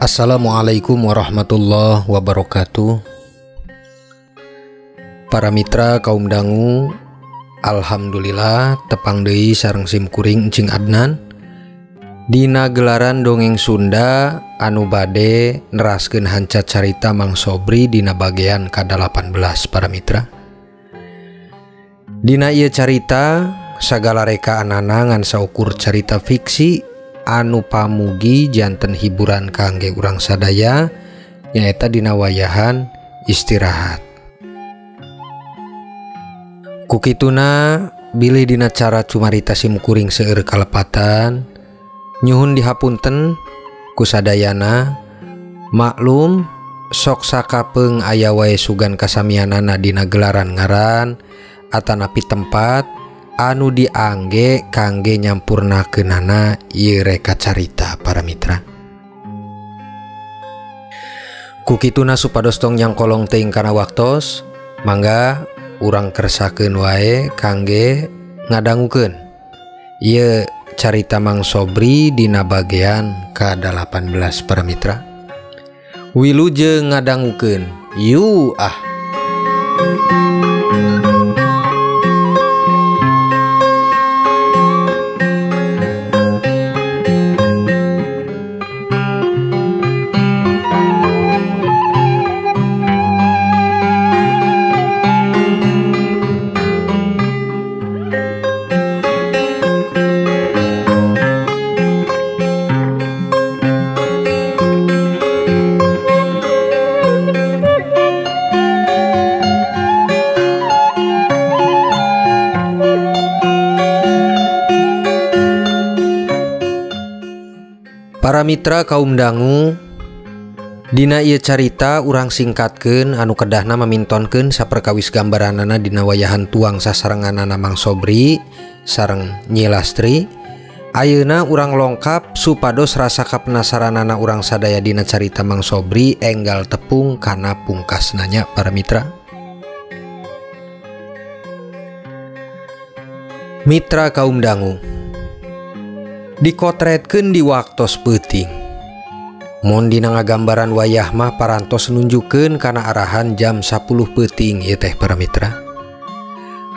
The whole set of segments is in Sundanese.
Assalamualaikum warahmatullahi wabarakatuh. Para mitra kaum dangu, alhamdulillah tepang deui sareng simkuring Encing Adnan dina gelaran dongeng Sunda anu bade neraskeun hancat carita Mang Sobri dina bagean ke-18 para mitra. Dina ieu carita sagala reka anana ngan saukur carita fiksi anu pamugi janten hiburan kangge urang sadaya nyaeta dina wayahan istirahat. Kukituna bilih dina cara cumarita simkuring seueur kalepatan nyuhun dihapunten kusadayana, maklum sok sakapeung aya wae sugan kasamianana dina gelaran ngaran atanapi tempat anu diangge kangge nyampurnakeunana ieu reka carita para mitra. Kukituna supados tong nyangkolong teuing kana waktos, mangga urang kersakeun wae kangge ngadangukeun ieu carita Mang Sobri dina bagean ke-18 para mitra. Wilujeng ngadangukeun. Yu ah. Para mitra kaum dangu, dina ieu carita urang singkatkeun anu kedahna mamintonkeun saperkawis gambaranana dina wayahan tuang sasarenganana Mang Sobri sareng Nyi Lastri. Ayeuna urang longkap supados rasa kapenasaranana urang sadaya dina carita Mang Sobri enggal tepung kana pungkasnanya para mitra. Mitra kaum dangu, dikotretkeun di waktos peuting. Mun dina ngagambaran wayah mah parantos nunjukkeun kana arahan jam 10 peuting ieu teh para mitra.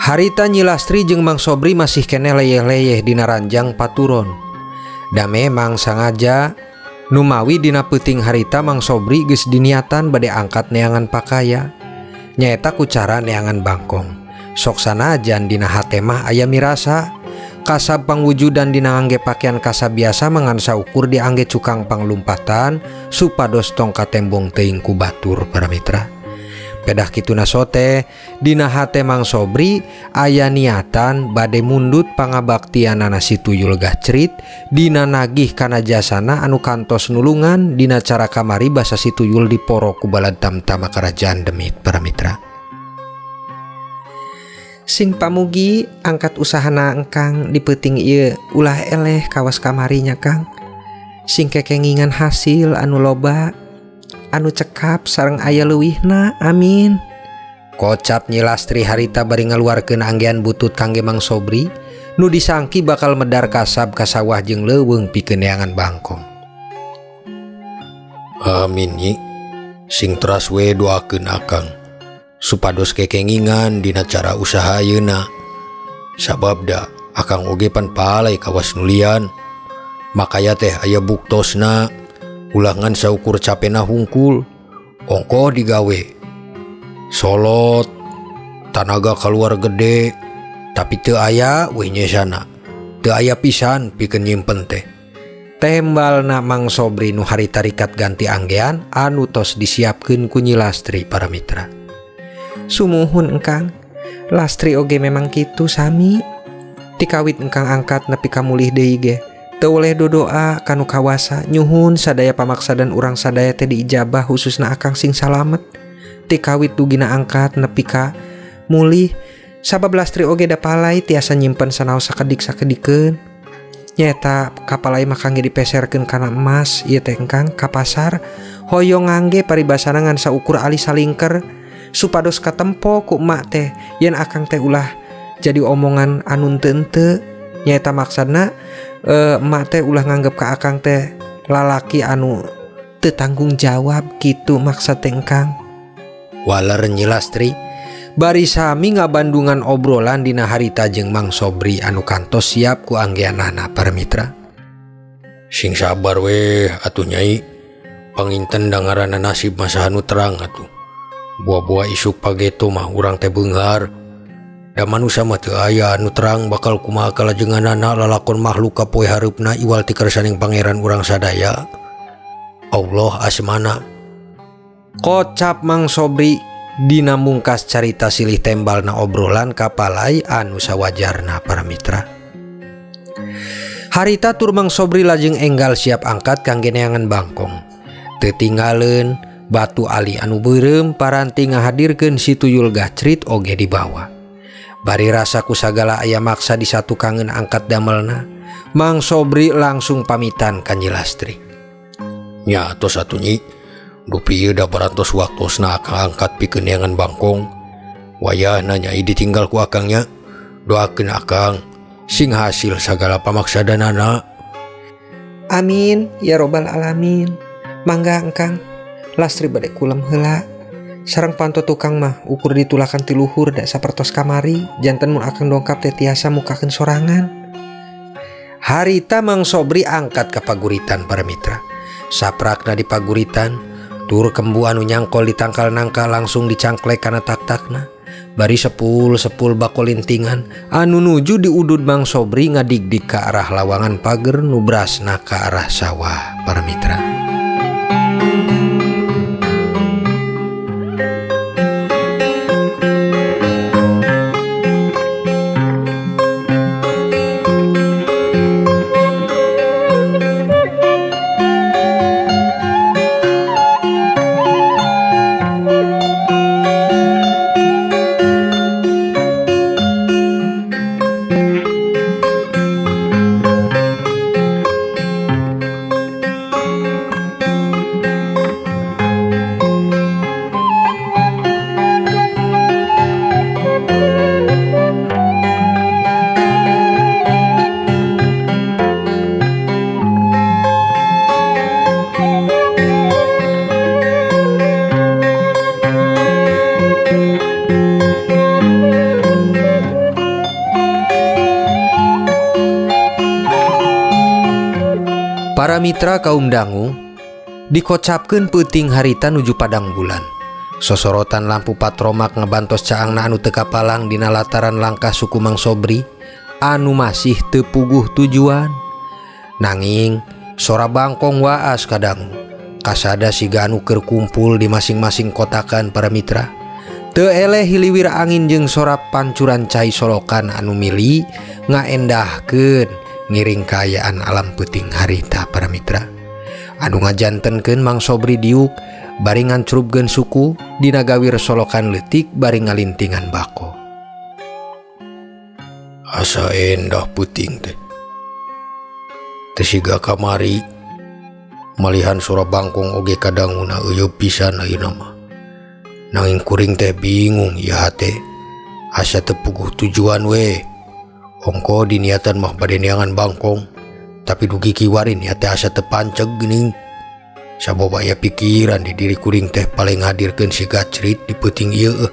Harita Nyi Lastri jeung Mang Sobri masih keneh leyeh-leyeh dina ranjang paturon. Da memang sangaja numawi dina peuting harita Mang Sobri geus diniatan bade angkat neangan pakaya nyaeta ku cara neangan bangkong. Sok sanajan dina hate mah aya mirasa kasab pangwujudan dina angge pakaian kasab biasa mangan saukur diangge cukang panglumpatan supados tong katembong teuing ku batur para mitra. Pedah kituna sote dina hate Mang Sobri aya niatan bade mundut pangabaktianana si tuyul gacrit dina nagih kana jasana anu kantos nulungan dina cara kamari basa si tuyul diporo ku balad tamtama karajaan demit para mitra. Sing pamugi angkat usahana engkang di peuting ieu ulah eleh kawas kamarinya Kang. Sing kekengingan hasil anu loba, anu cekap sareng aya leuwihna, amin. Kocap Nyi Lastri harita bari ngaluarkeun anggean butut kangge Mang Sobri nu disangki bakal medar kasab ka sawah jeung leuweung pikeun neangan bangkong. Amin Nyi, sing teras we doakeun akang supados kekengingan dina cara usaha ayeuna. Sababda akang oge pan palai kawas nulian, makaya teh aya buktosna ulangan saukur capena hungkul ongkoh digawe solot tanaga keluar gede tapi teu aya we nyesana, teu aya pisan pikeun nyimpen teh. Tembalna Mang Sobri nu harita rikat ganti anggean anu tos disiapkeun ku Nyi Lastri para mitra. Sumuhun engkang, Lastri oge memang kitu sami. Tikawit engkang angkat nepi ka mulih deui ge teu oleh dodoa kanu kawasa nyuhun sadaya pamaksa dan urang sadaya teh diijabah khususna akang sing salamet. Tikawit dugina angkat nepi ka mulih sabab Lastri oge da palai tiasa nyimpen sanaos sakedik-sakedikeun. Nyaeta kapalai mah kangge dipeserkeun kana emas ieu teh engkang ka pasar hoyong ngangge paribasana ngan saukur ali salingker supados katempo ku emak teh yen akang teh ulah jadi omongan anu teu nyaeta maksudna emak teh ulah nganggep ka akang teh lalaki anu tanggung jawab gitu maksa tengkang. Waler Nyi Lastri bari sami ngabandungan obrolan dina harita jeung Mang Sobri anu kantos siap ku anggeanana para mitra. Sing sabar weh atuh Nyai, panginten dangarana nasib masa anu terang atuh. Buah-buah isuk pageto mah urang teh beunghar. Da manusia mah teu aya anu terang bakal kumaha kalajenganana lalakon makhluk kapoe hareupna iwal ti kersaning pangeran urang sadaya. Allah asmana. Kocap Mang Sobri dina mungkas carita silih tembalna obrolan kapalai anu sawajarna para mitra. Harita tur Mang Sobri lajeng enggal siap angkat kangge neangan bangkong. Teu tinggaleun batu ali anu beureum paranti ngahadirkeun si tuyul gacrit oge dibawa. Bari rasa ku sagala aya maksa disatukangeun angkat damelna, Mang Sobri langsung pamitan ka Nyi Lastri. Nya tos atuh Nyi, dupi ieu da barantos waktosna akang angkat pikeun neangan bangkong. Wayahna Nyai ditinggal ku akangnya. Doakeun akang sing hasil sagala pamaksadanana. Amin ya robbal alamin. Mangga engkang, Lastri bade kulem heula. Sareng panto tukang mah ukur ditulakan ti luhur da sapertos kamari, janten mun akang dongkap teh tiasa mukakeun sorangan. Harita Mang Sobri angkat ka paguritan para mitra. Saprakna di paguritan, tur kembu anu nyangkol di tangkal nangka langsung dicangklek kana tak-takna. Bari sepul bako lintingan anu nuju diudud Mang Sobri ngadigdig ka arah lawangan pager nu brasna ka arah sawah para mitra. Para mitra kaum dangu dikocapkeun peuting harita nuju padang bulan. Sosorotan lampu patromak ngebantos caangna anu teu kapalang dina lataran langkah suku Mang Sobri anu masih teu puguh tujuan. Nanging sora bangkong waas kadangu kasada siga anu keur kumpul di masing-masing kotakan para mitra. Teu eleh hiliwir angin jeung sora pancuran cai solokan anu mili ngaendahkeun ngiring kaayaan alam peuting harita para mitra. Anu ngajantenkeun Mang Sobri diuk bari ngancrupkeun suku dina gawir solokan leutik bari ngalintingan bako. Asa endah peuting teh. Teu siga kamari malihan sora bangkong oge kadanguna eueup pisan ayeuna mah. Nanging kuring teh bingung ieu hate asa teu puguh tujuan we. Ongko diniatan mah bade neangan bangkong, tapi dugi kiwari niat teh asa teu panceg geuning. Saboba aya pikiran di diri kuring teh paling ngadirkeun si gacrit di peuting ieu.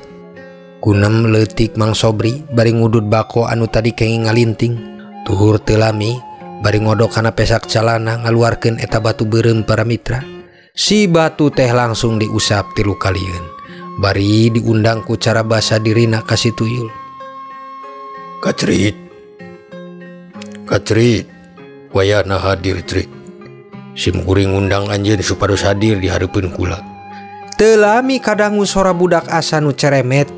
Kunem leutik Mang Sobri bari ngudud bako anu tadi kenging ngalinting. Tuhur teu lami bari ngodok kana pesak calana ngaluarkeun eta batu beureum para mitra. Si batu teh langsung diusap 3 kalieun. Bari diundang ku cara basa dirina ka si tuyul. Gacrit, wayahna hadir Trit. Sim kuring undang anjeun supados hadir di hareupeun kula. Teu lami kadangu sora budak asa nu ceremet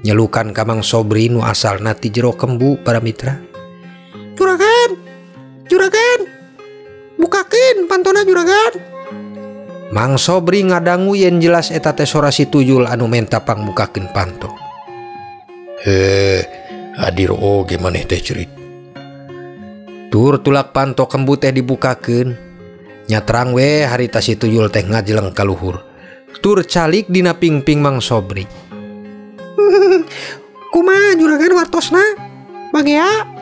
nyelukan ka Mang Sobri nu asalna ti jero kembu para mitra. Juragan, bukakeun pantona juragan. Mang Sobri ngadangu yen jelas eta teh sora si tuyul anu menta pangbukakeun panto. Hadir oge maneh teh Trit. Tur tulak panto kembu teh dibukakeun. Nyatrang we harita si tuyul teh ngajeleng ka luhur. Tur calik dina pingping Mang Sobri. Kumaha juragan wartosna? Bagea.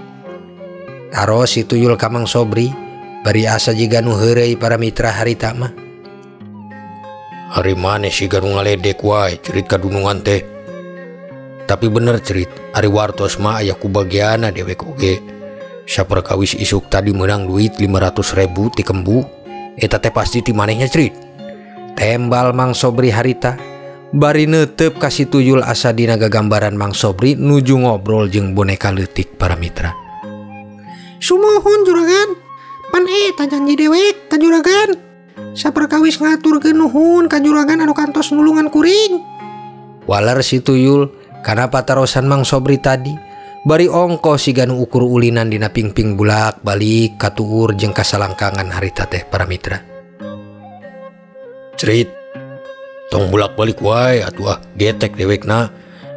Taro si tuyul ka Mang Sobri bari asa jiga nu heureuy para mitra harita mah. Hari mana si ganu ngaledek wae cerit kadunungan teh. Tapi bener cerit, hari wartos mah aya ku bagiana dewek oge. Saperkawis isuk tadi menang duit 500.000 ti kembu. Eta teh pasti ti manehnya cerit. Tembal Mang Sobri harita. Bari neuteup kasih tuyul asa dina gagambaran Mang Sobri nuju ngobrol jeung boneka leutik para mitra. Sumohon juragan, pan eta janji dewek ka juragan. Saperkawis ngaturkeun nuhun ka juragan anu kantos nulungan kuring. Walar si tuyul kana patarosan Mang Sobri tadi. Bari ongko si ganu ukur ulinan dina pingping bulak balik katuur jeung kasalangkangan harita teh para mitra. Cerit, tong bulak balik wae atuh getek dewekna.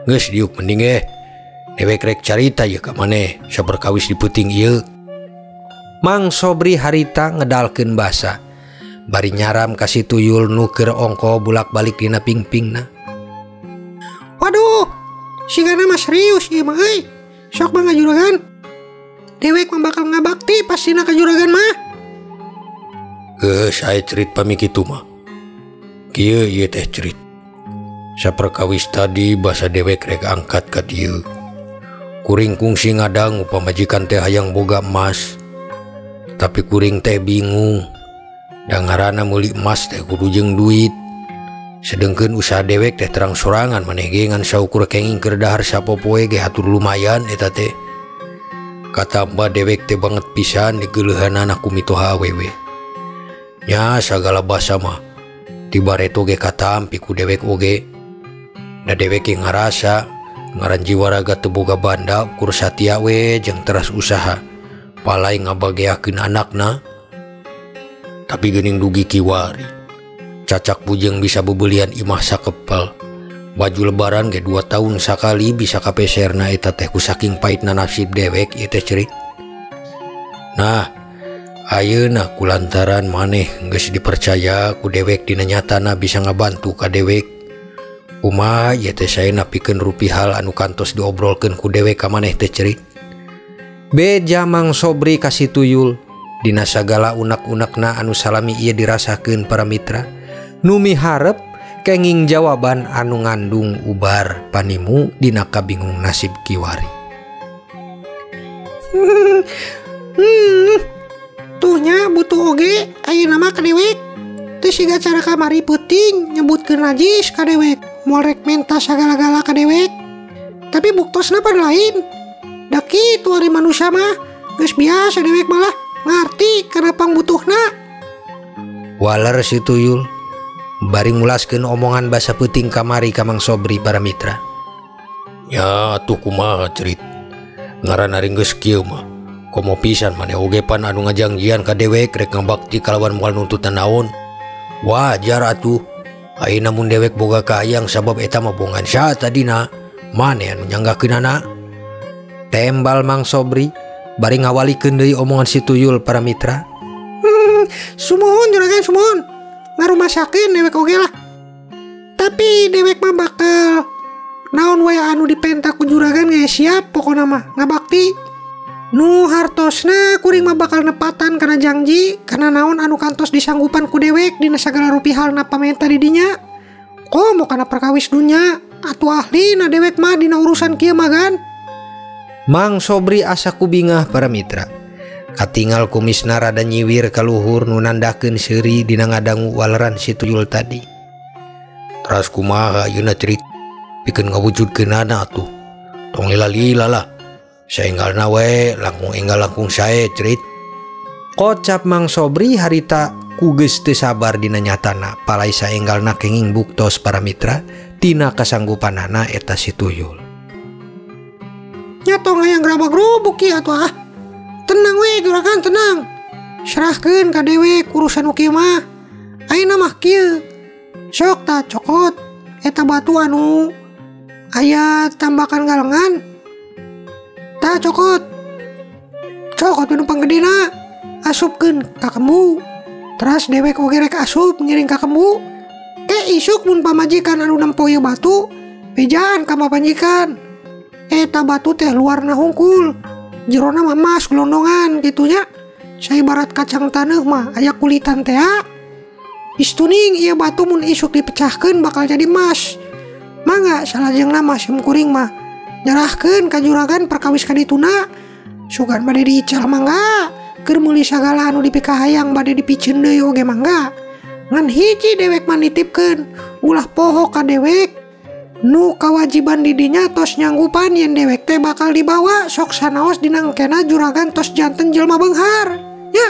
Geus diuk mending dewek rek carita ieu ka maneh saperkawis dipeuting ieu. Mang Sobri harita ngedalkeun basa. Bari nyaram kasih tuyul nu keur ongko bulak balik dina pingpingna. Waduh, sigana mah serius ieu mah euy. Sok mah juragan. Dewek mah bakal ngabakti pastina ka juragan mah. Saya cerit pami kitu mah. Kieu ieu teh cerit. Saperkawis tadi basa dewek rek angkat ka dieu. Kuring kungsi ngadang upamajikan teh hayang boga emas. Tapi kuring teh bingung. Da ngaranna meuli emas teh kudu jeung duit. Sedengkeun usaha dewek teh terang sorangan maneh ge ngan saukur kenging keur dahar sapopoe ge hatur lumayan eta teh. Katamba dewek teh banget pisan digeuleuhanana ku mitoha awewe. Nya sagala basa mah tibareto ge katampi ku dewek oge. Da dewek ge ngarasa ngaran jiwa raga teu boga banda ukur satia we jeung teras usaha. Palai ngabageakeun anakna. Tapi geuning dugi kiwari. Cacak bujeng bisa bebelian imah sakepel. Baju lebaran ge 2 tahun sakali bisa kapeserna eta teh ku saking pahitna nasib dewek ieu teh cerit. Nah, ayeuna kulantaran maneh geus dipercaya ku dewek dina nyatana bisa ngabantu ka dewek. Kumaha ieu teh saena pikeun rupihal anu kantos diobrolkeun ku dewek ka maneh teh cerit. Beja Mang Sobri kasih tuyul. Dina sagala unak-unakna anu salami ieu dirasakeun para mitra. Nu miharep kenging jawaban anu ngandung ubar panimu dina kabingung nasib kiwari. Tuhnya butuh oge ayeuna mah ka dewek. Teu siga cara kamari peuting nyebutkeun najis ka dewek. Moal rek menta sagala-gala ka dewek. Tapi buktosna pan lain. Da kitu ari manusia mah geus biasa dewek malah ngarti kenapa butuhna. Walar si tuyul bari ngulaskeun omongan basa peuting kamari ka Mang Sobri para mitra. Ya atuh kumaha cerit. Ngaran ari geus kieu mah komo pisan maneh oge pan anu ngajangjian ka dewek rek ngabakti kalawan moal nuntutan naon. Wajar atuh. Ayeuna mun dewek boga kahayang sabab eta mah bongan sa tadina. Maneh anu nyanggakeunana. Tembal Mang Sobri bari ngawalikeun deui omongan si tuyul para mitra. Sumohon juragan sumohon. Ngarumasakeun dewek oge lah. Tapi dewek mah bakal naon wae anu dipenta ku juragan ge siap pokona mah ngabakti. Nu hartosna kuring mah bakal nepatan kana janji kana naon anu kantos disanggupan ku dewek dina sagala rupihalna pamenta di dinya. Komo kana perkawis dunya atuh ahlina dewek mah dina urusan kieu mah gan. Mang Sobri asa kubingah para mitra. Katingal kumisna rada nyiwir ka luhur nu nandakeun seuri dina ngadangu waleran si tuyul tadi. Teras kumaha ayeuna cerit pikeun ngawujudkeunana atuh. Tong lila-lila lah. Saenggalna we langkung enggal langkung sae cerit. Kocap Mang Sobri harita ku geus teu sabar dina nyatana palai saenggalna kenging buktos para mitra tina kasanggupanana eta si tuyul. Nyatong hayang grabag-grubuk ieu atuh ah. Tenang we juragan tenang. Serahkeun ka dewek urusan kieu mah. Ayeuna mah kieu. Sok ta cokot eta batu anu aya tambakan galengan. Ta cokot. Cokot anu panggedena asupkeun ka kembu. Teras dewek oge rek asup ngiring ka kembu. Isuk mun pamajikan anu nempo ieu batu bejaan ka mapanjikan. Eta batu teh luarna hungkul, jerona mah emas gelondongan gitunya. Saya ibarat kacang taneuh mah aya kulitan teh. Istuning ia batu mun isuk dipecahkeun bakal jadi emas. Mangga salajengna mah sim kuring mah nyerahkeun ka juragan perkawis ka dituna. Sugan bade diical mangga. Keur meuli sagala anu dipikahayang bade dipikeun deui oge mangga. Ngan hiji dewek mah nitipkeun ulah poho ka dewek. Nu kawajiban didinya tos nyanggupan yen dewek teh bakal dibawa sok sanaos dina engkena juragan tos janten jelema beunghar. Ya.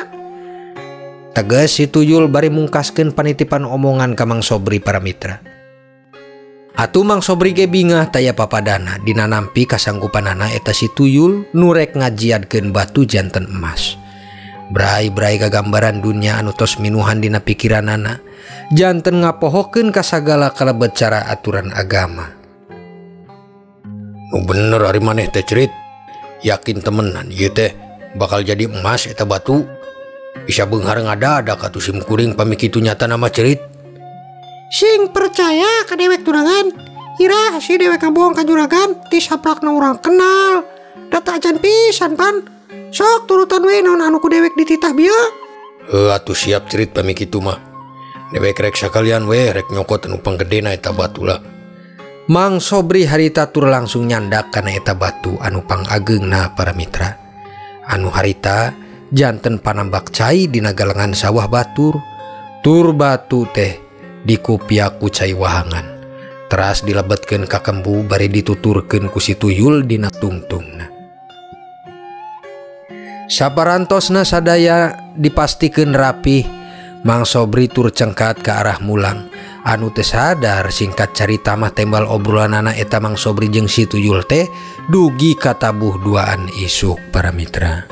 Tegas si Tuyul bari mungkaskeun panitipan omongan ka Mang Sobri para mitra. Atuh Mang Sobri ge bingah taya papadana dina nampi kasanggupanana eta si Tuyul nu rek ngajiadkeun batu janten emas. Brai-brai gagambaran dunia anu tos minuhan dina pikiranana, janten ngapohokeun ka sagala kalebet cara aturan agama. Nu bener ari maneh teh cerit, yakin temenan ieu teh bakal jadi emas eta batu. Bisa beunghar ngadadak atuh sim kuring pamikitu nyata nama cerit. Sing percaya ka dewek juragan. Irah si dewek ngabohong ka juragan ti saprakna urang kenal. Data ajan pisan pan. Sok turutan we naon anu ku dewek dititah bieu. Atuh siap cerit pamikitu mah. Dewek rek sakalian we rek nyokot anu panggedena eta batu lah. Mang Sobri harita tur langsung nyandak kana eta batu anu pangageungna para mitra. Anu harita janten panambak cai dina galengan sawah batur. Tur batu teh dikupiak ku cai wahangan. Teras dilebetkeun ka kembu bari dituturkeun ku si Tuyul dina tungtungna. Saparantosna sadaya dipastikeun rapih, Mang Sobri tur cengkat ke arah mulang. Anu teu sadar singkat carita mah tembal obrolanana eta Mang Sobri jeung si Tuyul teh dugi katabuh duaan isuk para mitra.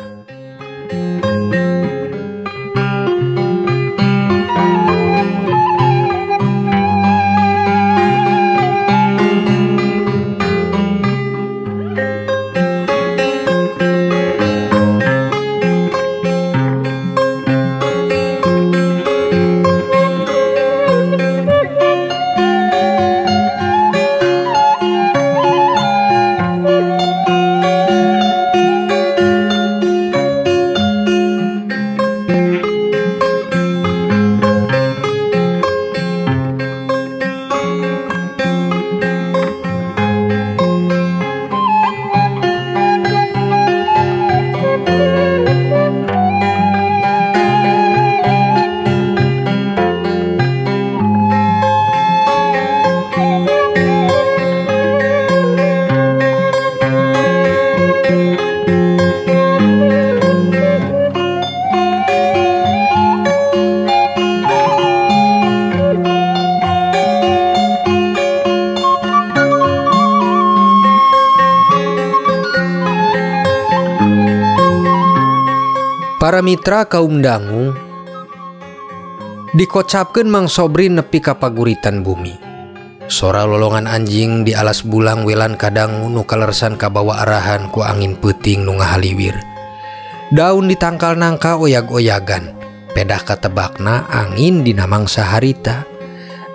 Para mitra kaum dangu, dikocapkeun Mang Sobri nepi ka paguritan bumi. Sora lolongan anjing di alas bulang welan kadangu nu kalersan kabawa arahan ku angin peuting nu ngahaliwir. Daun di tangkal nangka oyag-oyagan, pedah katebakna angin dina mangsa harita.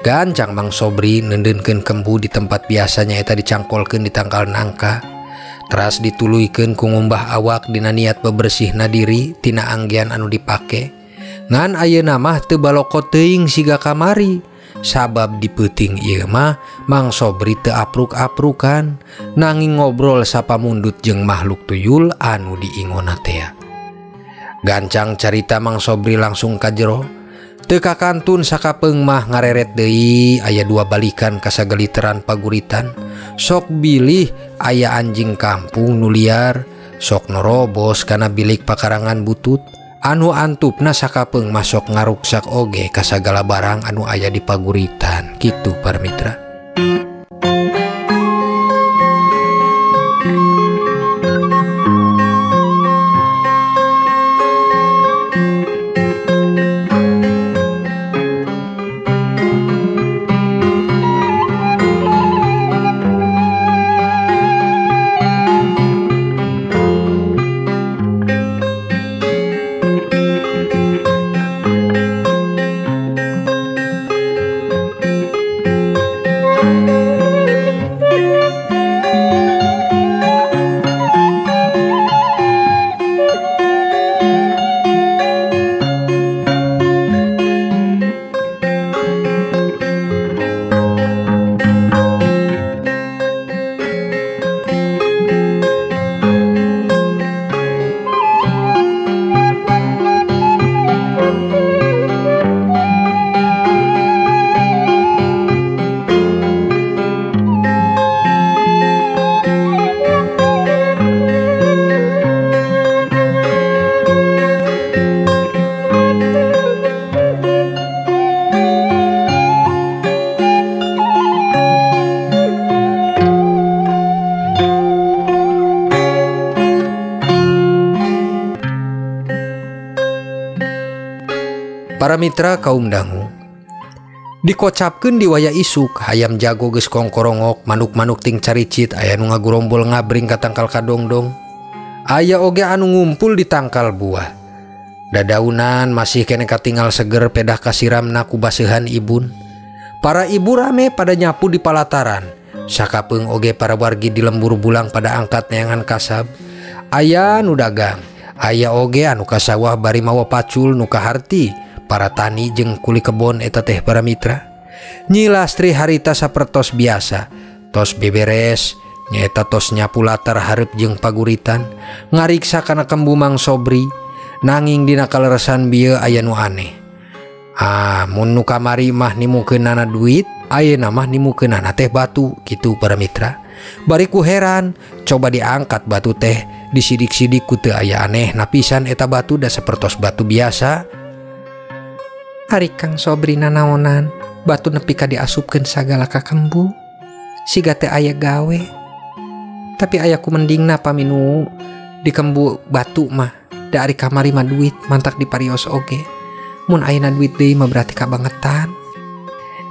Gancang Mang Sobri nendeunkeun kembu di tempat biasanya eta dicangkolkeun di tangkal nangka. Teras dituluykeun ku ngumbah awak dina niat bebersihna diri tina anggian anu dipake. Ngan ayeuna mah teu balokot teuing siga kamari. Sabab di peuting ieu mah Mang Sobri teu apruk-aprukan, nanging ngobrol sapamundut jeung makhluk tuyul anu diingona teh. Gancang carita Mang Sobri langsung ka jero. Teu kakantun sakapeung mah ngareret deui aya dua balikan kasageliteran paguritan. Sok bilih aya anjing kampung nu liar, sok norobos kana bilik pakarangan butut. Anu antupna sakapeung mah sok ngaruksak oge ka sagala barang anu aya di paguritan. Kitu para mitra. Para mitra kaum dangu, dikocapkeun di waya isuk hayam jago geus kongkorongok, manuk-manuk ting caricit, aya nu ngagurombol ngabring ka tangkal kadongdong, aya oge anu ngumpul di tangkal buah. Dadaunan masih kene katinggal seger pedah kasiramna ku baseuhan ibun. Para ibu rame pada nyapu di palataran. Sakapeung oge para wargi di lembur bulang pada angkat neangan kasab. Aya nu dagang, aya oge anu ka sawah bari mawa pacul nu kaharti para tani jeung kuli kebon eta teh para mitra. Nyi Lastri harita sapertos biasa, tos beberes nyaeta tos nyapu latar hareup jeung paguritan, ngariksa kana kembu Mang Sobri. Nanging dina kaleresan bieu aya nu aneh. Mun nu kamari mah nimukeunana duit, ayeuna mah nimukeunana teh batu kitu para mitra. Bari ku heran, coba diangkat batu teh, disidik-sidik ku teu aya aneh napisan eta batu da sapertos batu biasa. Ari Kang Sobri nanaonan, batu nepi ka diasupkeun sagala ka kembu. Siga teh aya gawe. Tapi aya ku mendingna paminu di kembu batu mah, da ari kamari mah duit mantak diparios oge. Mun ayeuna duit deui mah berarti kabangetan.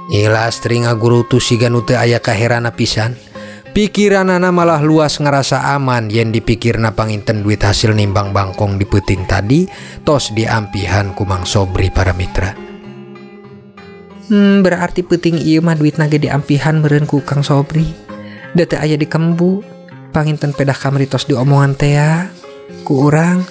Nyi Lastri ngagurutu siga nu teu aya kaherana pisan. Pikiranana malah luas ngerasa aman yen dipikirna panginten duit hasil nimbang bangkong di peuting tadi tos diampihan ku Mang Sobri para mitra. Berarti peuting ieu mah duitna ge diampihan meureun ku Kang Sobri. Da teu aya di kembu. Panginten pedah kamari tos diomongan teh ku urang.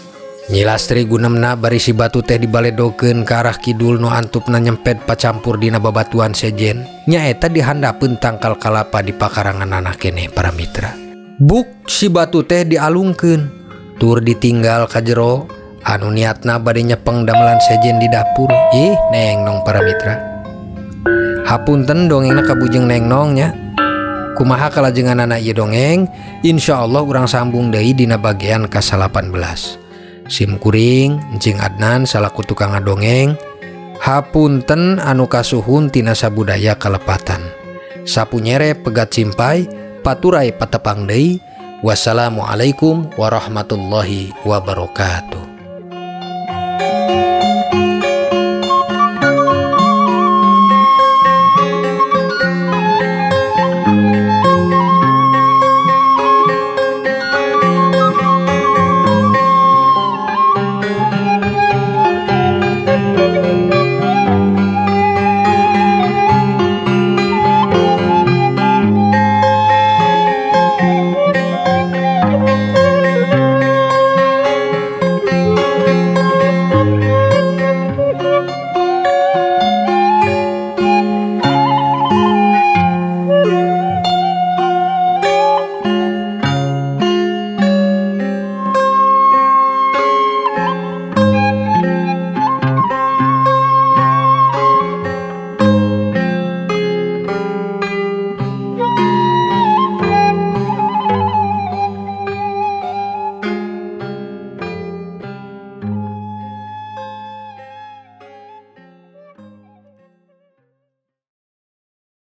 Nyi Lastri gunemna bari si batu teh dibaledokeun ke arah kidul nu antupna nyempet pacampur dina babatuan sejen. Nyaeta dihandapeun tangkal kalapa di pakarangan anak keneh para mitra. Buk si batu teh dialungkeun, tur ditinggal ka jero, anu niatna bade nyepeng damelan sejen di dapur. Ih, Neng Nong para mitra. Hapunten dongengna kabujeng Neng Nong nya. Kumaha kalajengan anak ieu dongeng, insyaallah urang sambung deui dina bagian ka-18. Sim kuring Encing Adnan salaku tukang ngadongeng. Hapunten anu kasuhun tina sabudaya kalepatan. Sapunyere pegat simpai, paturai patepang deui. Wassalamualaikum warahmatullahi wabarakatuh.